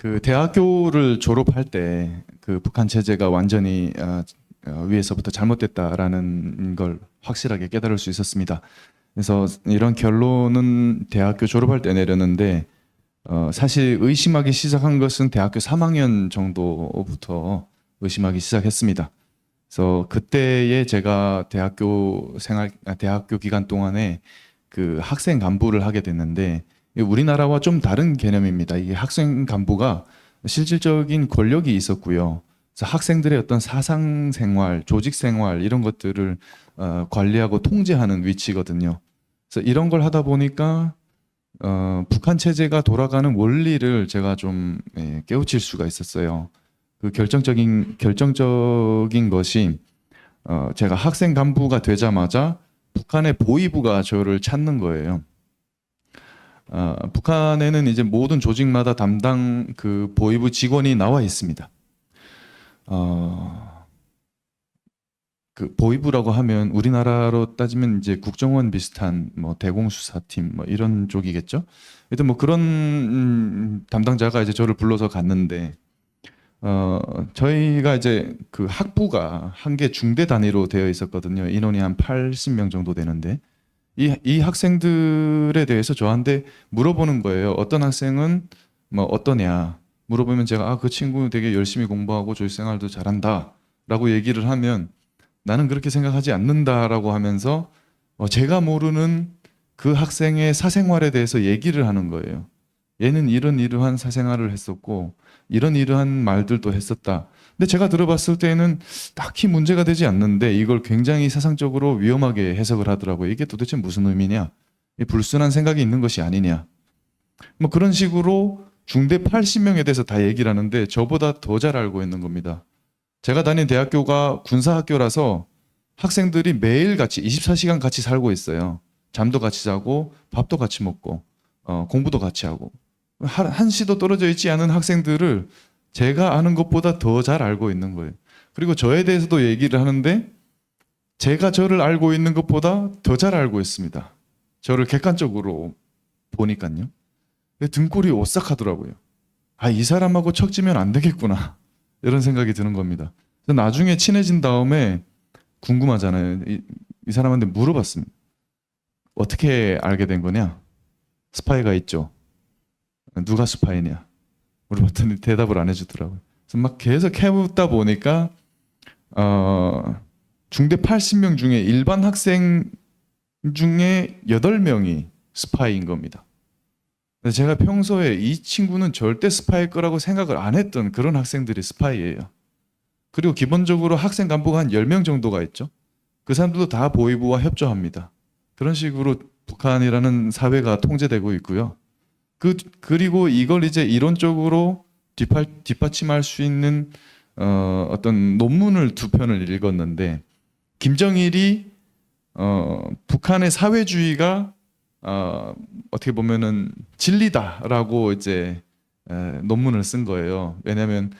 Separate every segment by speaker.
Speaker 1: 그 대학교를 졸업할 때 그 북한 체제가 완전히 위에서부터 잘못됐다라는 걸 확실하게 깨달을 수 있었습니다. 그래서 이런 결론은 대학교 졸업할 때 내렸는데 사실 의심하기 시작한 것은 대학교 3학년 정도부터 의심하기 시작했습니다. 그래서 그때에 제가 대학교 기간 동안에 그 학생 간부를 하게 됐는데 우리나라와 좀 다른 개념입니다. 이게 학생 간부가 실질적인 권력이 있었고요. 그래서 학생들의 어떤 사상 생활, 조직 생활 이런 것들을 관리하고 통제하는 위치거든요. 그래서 이런 걸 하다 보니까 북한 체제가 돌아가는 원리를 제가 좀 깨우칠 수가 있었어요. 그 결정적인 것이 제가 학생 간부가 되자마자 북한의 보위부가 저를 찾는 거예요. 북한에는 이제 모든 조직마다 담당 그 보위부 직원이 나와 있습니다. 그 보위부라고 하면 우리나라로 따지면 이제 국정원 비슷한 뭐 대공수사팀 뭐 이런 쪽이겠죠. 하여튼 뭐 그런 담당자가 이제 저를 불러서 갔는데 저희가 이제 그 학부가 한 개 중대 단위로 되어 있었거든요. 인원이 한 80명 정도 되는데 이 학생들에 대해서 저한테 물어보는 거예요. 어떤 학생은 뭐 어떠냐 물어보면 제가 그 친구 되게 열심히 공부하고 조직생활도 잘한다라고 얘기를 하면 나는 그렇게 생각하지 않는다라고 하면서 제가 모르는 그 학생의 사생활에 대해서 얘기를 하는 거예요. 얘는 이러한 사생활을 했었고 이러한 말들도 했었다. 근데 제가 들어봤을 때는 딱히 문제가 되지 않는데 이걸 굉장히 사상적으로 위험하게 해석을 하더라고요. 이게 도대체 무슨 의미냐? 불순한 생각이 있는 것이 아니냐? 뭐 그런 식으로 중대 80명에 대해서 다 얘기를 하는데 저보다 더 잘 알고 있는 겁니다. 제가 다닌 대학교가 군사학교라서 학생들이 매일 같이 24시간 같이 살고 있어요. 잠도 같이 자고 밥도 같이 먹고 공부도 같이 하고 한시도 떨어져 있지 않은 학생들을 제가 아는 것보다 더 잘 알고 있는 거예요. 그리고 저에 대해서도 얘기를 하는데 제가 저를 알고 있는 것보다 더 잘 알고 있습니다. 저를 객관적으로 보니까요. 등골이 오싹하더라고요. 이 사람하고 척지면 안 되겠구나. 이런 생각이 드는 겁니다. 나중에 친해진 다음에 궁금하잖아요. 이 사람한테 물어봤습니다. 어떻게 알게 된 거냐? 스파이가 있죠. 누가 스파이냐? 물어봤더니 대답을 안 해주더라고요. 그래서 막 계속 해보다 보니까 중대 80명 중에 일반 학생 중에 8명이 스파이인 겁니다. 제가 평소에 이 친구는 절대 스파이일 거라고 생각을 안 했던 그런 학생들이 스파이예요. 그리고 기본적으로 학생 간부가 한 10명 정도가 있죠. 그 사람들도 다 보위부와 협조합니다. 그런 식으로 북한이라는 사회가 통제되고 있고요. 그리고 이걸 이제 이론적으로 뒷받침할 수 있는 어떤 논문을 2편을 읽었는데 김정일이 북한의 사회주의가 어떻게 보면은 진리다라고 이제 논문을 쓴 거예요. 왜냐하면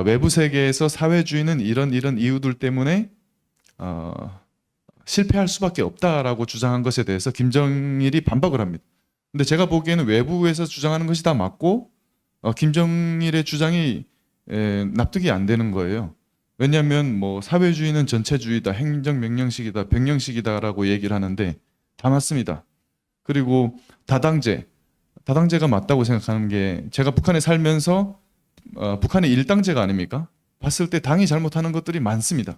Speaker 1: 외부 세계에서 사회주의는 이런 이유들 때문에 실패할 수밖에 없다라고 주장한 것에 대해서 김정일이 반박을 합니다. 근데 제가 보기에는 외부에서 주장하는 것이 다 맞고 김정일의 주장이 납득이 안 되는 거예요. 왜냐하면 뭐 사회주의는 전체주의다, 행정명령식이다, 병령식이다라고 얘기를 하는데 다 맞습니다. 그리고 다당제가 맞다고 생각하는 게 제가 북한에 살면서 북한의 일당제가 아닙니까? 봤을 때 당이 잘못하는 것들이 많습니다.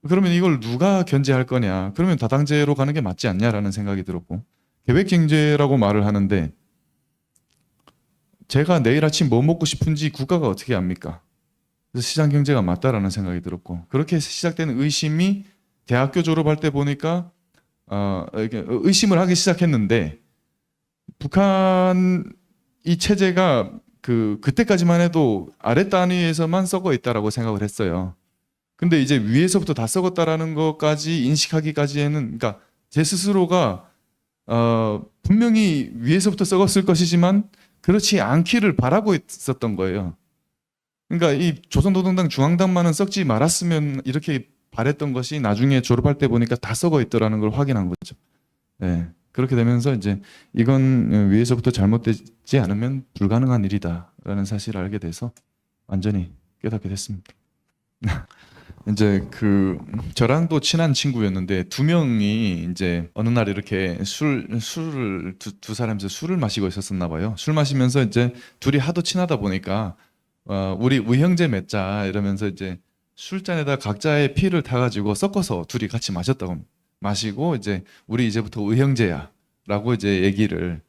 Speaker 1: 그러면 이걸 누가 견제할 거냐? 그러면 다당제로 가는 게 맞지 않냐라는 생각이 들었고 계획경제라고 말을 하는데 제가 내일 아침 뭐 먹고 싶은지 국가가 어떻게 압니까? 그래서 시장경제가 맞다라는 생각이 들었고 그렇게 시작되는 의심이 대학교 졸업할 때 보니까 의심을 하기 시작했는데 북한 이 체제가 그때까지만 해도 아래 단위에서만 썩어 있다라고 생각을 했어요. 근데 이제 위에서부터 다 썩었다라는 것까지 인식하기까지에는 그러니까 제 스스로가 분명히 위에서부터 썩었을 것이지만 그렇지 않기를 바라고 있었던 거예요. 그러니까 이 조선노동당 중앙당만은 썩지 말았으면 이렇게 바랬던 것이 나중에 졸업할 때 보니까 다 썩어 있더라는 걸 확인한 거죠. 그렇게 되면서 이제 이건 위에서부터 잘못되지 않으면 불가능한 일이다. 있구나라는 사실을 알게 돼서 완전히 깨닫게 됐습니다. 이제 저랑도 친한 친구였는데 두 명이 이제 어느 날 이렇게 술을 두 사람이서 술을 마시고 있었었나 봐요. 술 마시면서 이제 둘이 하도 친하다 보니까 우리 의형제 맺자 이러면서 이제 술잔에다 각자의 피를 타가지고 섞어서 둘이 같이 마셨다고 마시고 이제 우리 이제부터 의형제야라고 이제 얘기를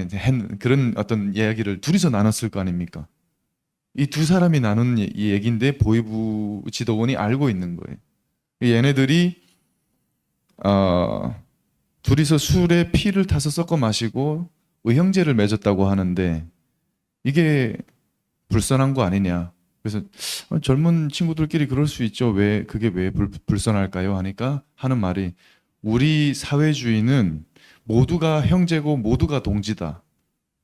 Speaker 1: 이제 그런 어떤 이야기를 둘이서 나눴을 거 아닙니까? 이 두 사람이 나눈 이 얘기인데 보이부 지도원이 알고 있는 거예요. 얘네들이 둘이서 술에 피를 타서 섞어 마시고 의형제를 맺었다고 하는데 이게 불선한 거 아니냐. 그래서 젊은 친구들끼리 그럴 수 있죠. 왜 그게 왜 불선할까요? 하니까 하는 말이 우리 사회주의는 모두가 형제고 모두가 동지다.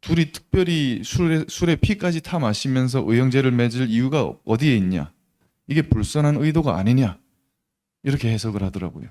Speaker 1: 둘이 특별히 술에 피까지 타 마시면서 의형제를 맺을 이유가 어디에 있냐? 이게 불선한 의도가 아니냐? 이렇게 해석을 하더라고요.